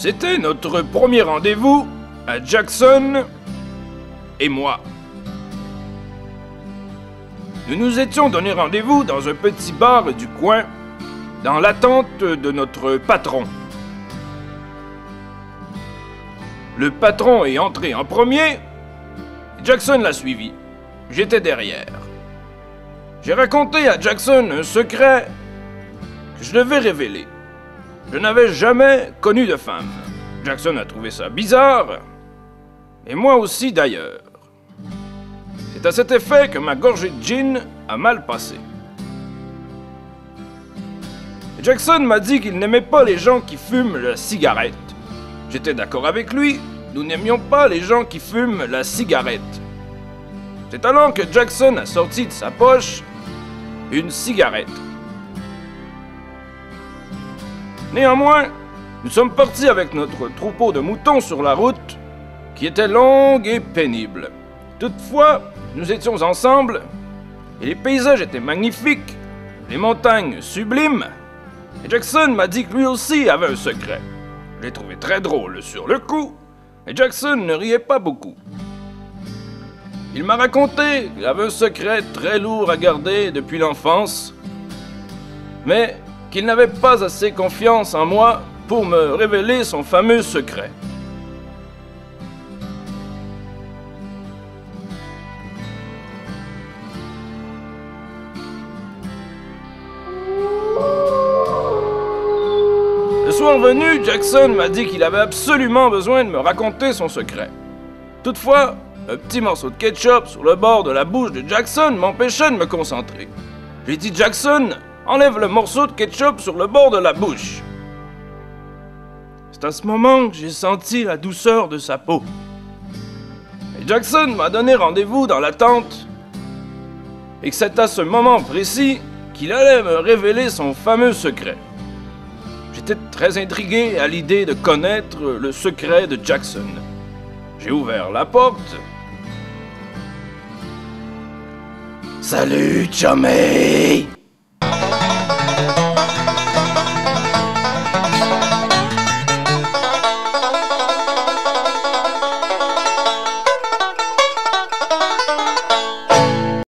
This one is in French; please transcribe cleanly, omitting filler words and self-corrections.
C'était notre premier rendez-vous à Jackson et moi. Nous nous étions donné rendez-vous dans un petit bar du coin, dans l'attente de notre patron. Le patron est entré en premier, Jackson l'a suivi. J'étais derrière. J'ai raconté à Jackson un secret que je devais révéler. Je n'avais jamais connu de femme. Jackson a trouvé ça bizarre, et moi aussi d'ailleurs. C'est à cet effet que ma gorgée de gin a mal passé. Jackson m'a dit qu'il n'aimait pas les gens qui fument la cigarette. J'étais d'accord avec lui, nous n'aimions pas les gens qui fument la cigarette. C'est alors que Jackson a sorti de sa poche une cigarette. Néanmoins, nous sommes partis avec notre troupeau de moutons sur la route, qui était longue et pénible. Toutefois, nous étions ensemble, et les paysages étaient magnifiques, les montagnes sublimes, et Jackson m'a dit que lui aussi avait un secret. Je l'ai trouvé très drôle sur le coup, et Jackson ne riait pas beaucoup. Il m'a raconté qu'il avait un secret très lourd à garder depuis l'enfance, mais qu'il n'avait pas assez confiance en moi pour me révéler son fameux secret. Le soir venu, Jackson m'a dit qu'il avait absolument besoin de me raconter son secret. Toutefois, un petit morceau de ketchup sur le bord de la bouche de Jackson m'empêchait de me concentrer. J'ai dit « Jackson, enlève le morceau de ketchup sur le bord de la bouche. » C'est à ce moment que j'ai senti la douceur de sa peau. Et Jackson m'a donné rendez-vous dans la tente, et que c'est à ce moment précis qu'il allait me révéler son fameux secret. J'étais très intrigué à l'idée de connaître le secret de Jackson. J'ai ouvert la porte. « Salut, Chummy! »